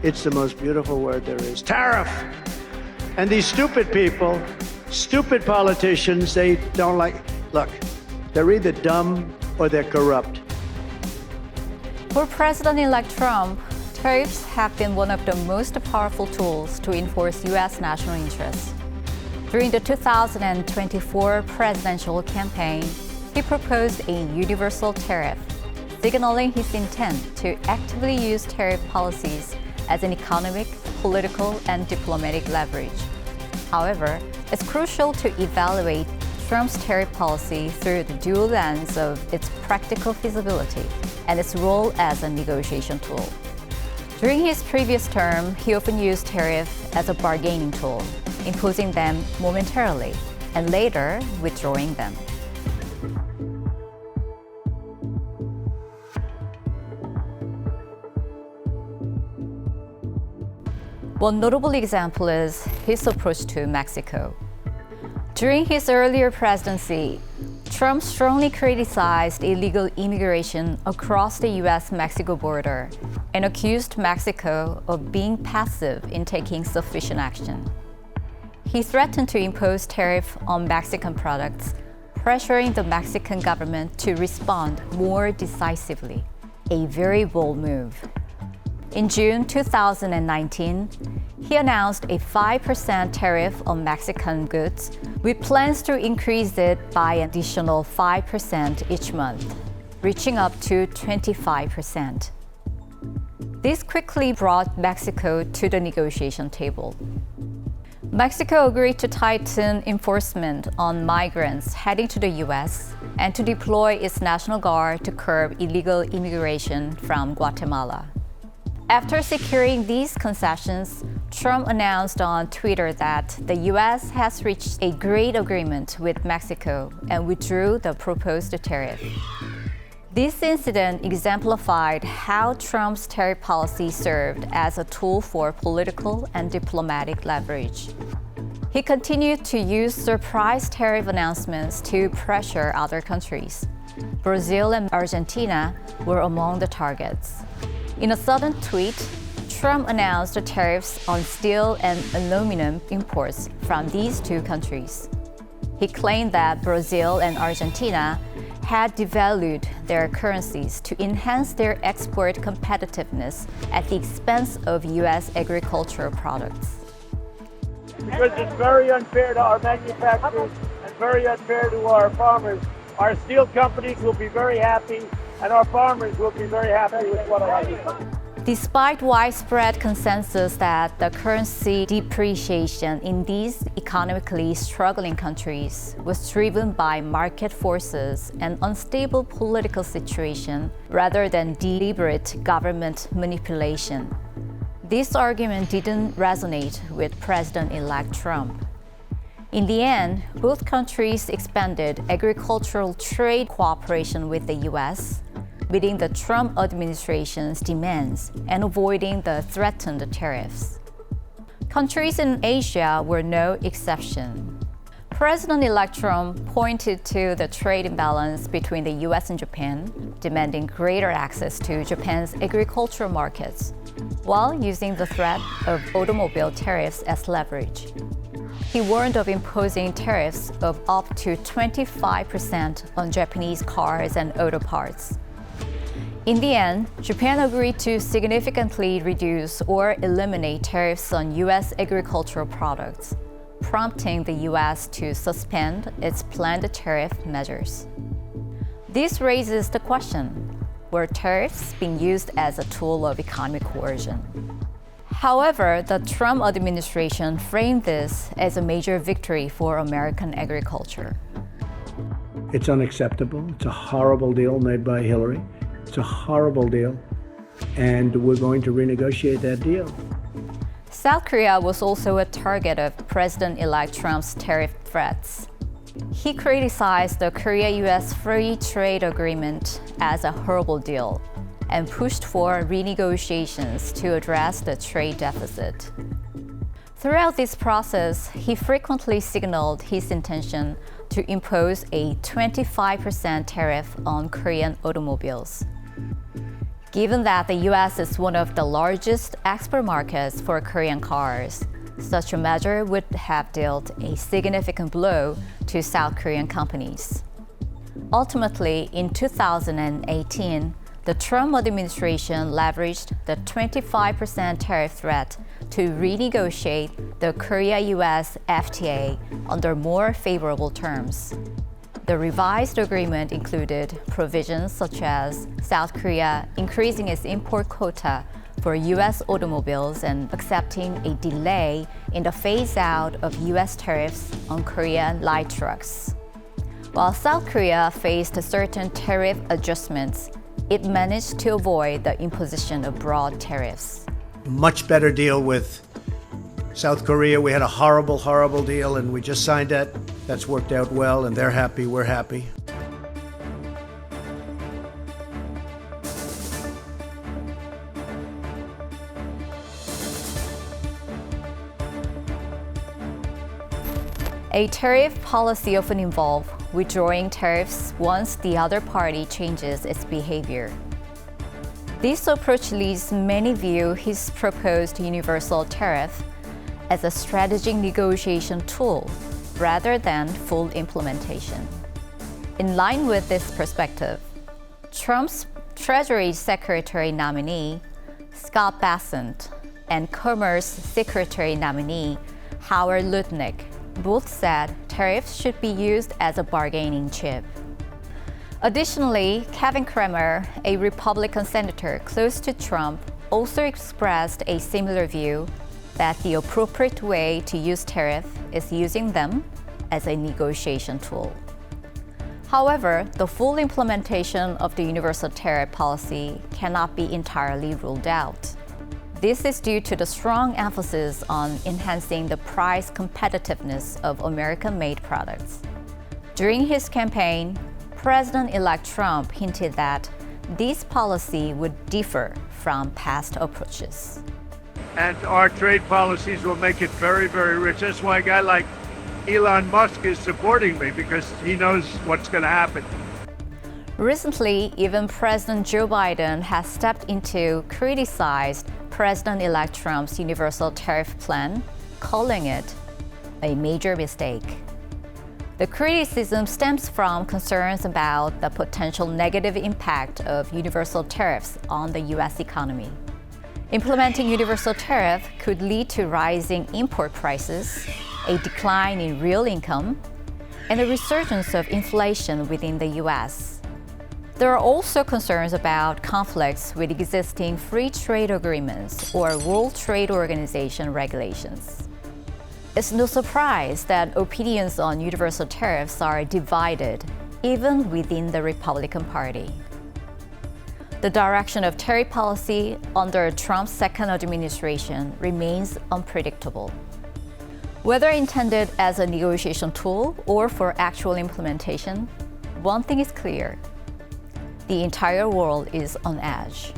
It's the most beautiful word there is. Tariff! And these stupid people, stupid politicians, they don't like... Look, they're either dumb or they're corrupt. For President-elect Trump, tariffs have been one of the most powerful tools to enforce U.S. national interests. During the 2024 presidential campaign, he proposed a universal tariff, signaling his intent to actively use tariff policies as an economic, political, and diplomatic leverage. However, it's crucial to evaluate Trump's tariff policy through the dual lens of its practical feasibility and its role as a negotiation tool. During his previous term, he often used tariff as a bargaining tool, imposing them momentarily and later withdrawing them. One notable example is his approach to Mexico. During his earlier presidency, Trump strongly criticized illegal immigration across the U.S.-Mexico border and accused Mexico of being passive in taking sufficient action. He threatened to impose tariffs on Mexican products, pressuring the Mexican government to respond more decisively, a very bold move. In June 2019, he announced a 5% tariff on Mexican goods, with plans to increase it by an additional 5% each month, reaching up to 25%. This quickly brought Mexico to the negotiation table. Mexico agreed to tighten enforcement on migrants heading to the U.S. and to deploy its National Guard to curb illegal immigration from Guatemala. After securing these concessions, Trump announced on Twitter that the U.S. has reached a great agreement with Mexico and withdrew the proposed tariff. This incident exemplified how Trump's tariff policy served as a tool for political and diplomatic leverage. He continued to use surprise tariff announcements to pressure other countries. Brazil and Argentina were among the targets. In a sudden tweet, Trump announced the tariffs on steel and aluminum imports from these two countries. He claimed that Brazil and Argentina had devalued their currencies to enhance their export competitiveness at the expense of U.S. agricultural products. Because it's very unfair to our manufacturers and very unfair to our farmers. Our steel companies will be very happy, and our farmers will be very happy with what I do. Despite widespread consensus that the currency depreciation in these economically struggling countries was driven by market forces and unstable political situation rather than deliberate government manipulation, this argument didn't resonate with President-elect Trump. In the end, both countries expanded agricultural trade cooperation with the U.S., meeting the Trump administration's demands and avoiding the threatened tariffs. Countries in Asia were no exception. President-elect Trump pointed to the trade imbalance between the U.S. and Japan, demanding greater access to Japan's agricultural markets, while using the threat of automobile tariffs as leverage. He warned of imposing tariffs of up to 25% on Japanese cars and auto parts. In the end, Japan agreed to significantly reduce or eliminate tariffs on U.S. agricultural products, prompting the U.S. to suspend its planned tariff measures. This raises the question, were tariffs being used as a tool of economic coercion? However, the Trump administration framed this as a major victory for American agriculture. It's unacceptable. It's a horrible deal made by Hillary. It's a horrible deal, and we're going to renegotiate that deal. South Korea was also a target of President-elect Trump's tariff threats. He criticized the Korea-US Free Trade Agreement as a horrible deal and pushed for renegotiations to address the trade deficit. Throughout this process, he frequently signaled his intention to impose a 25% tariff on Korean automobiles. Given that the US is one of the largest export markets for Korean cars, such a measure would have dealt a significant blow to South Korean companies. Ultimately, in 2018, the Trump administration leveraged the 25% tariff threat to renegotiate the Korea-US FTA under more favorable terms. The revised agreement included provisions such as South Korea increasing its import quota for U.S. automobiles and accepting a delay in the phase-out of U.S. tariffs on Korean light trucks. While South Korea faced certain tariff adjustments, it managed to avoid the imposition of broad tariffs. Much better deal with South Korea. We had a horrible, horrible deal, and we just signed that. That's worked out well, and they're happy, we're happy. A tariff policy often involves withdrawing tariffs once the other party changes its behavior. This approach leads many view his proposed universal tariff as a strategic negotiation tool rather than full implementation. In line with this perspective, Trump's Treasury Secretary nominee, Scott Bessent, and Commerce Secretary nominee, Howard Lutnick, both said tariffs should be used as a bargaining chip. Additionally, Kevin Cramer, a Republican senator close to Trump, also expressed a similar view that the appropriate way to use tariff is using them as a negotiation tool. However, the full implementation of the universal tariff policy cannot be entirely ruled out. This is due to the strong emphasis on enhancing the price competitiveness of American-made products. During his campaign, President-elect Trump hinted that this policy would differ from past approaches. And our trade policies will make it very, very rich. That's why a guy like Elon Musk is supporting me, because he knows what's going to happen. Recently, even President Joe Biden has stepped in to criticize President-elect Trump's universal tariff plan, calling it a major mistake. The criticism stems from concerns about the potential negative impact of universal tariffs on the U.S. economy. Implementing universal tariff could lead to rising import prices, a decline in real income, and a resurgence of inflation within the U.S. There are also concerns about conflicts with existing free trade agreements or World Trade Organization regulations. It's no surprise that opinions on universal tariffs are divided, even within the Republican Party. The direction of tariff policy under Trump's second administration remains unpredictable. Whether intended as a negotiation tool or for actual implementation, one thing is clear: the entire world is on edge.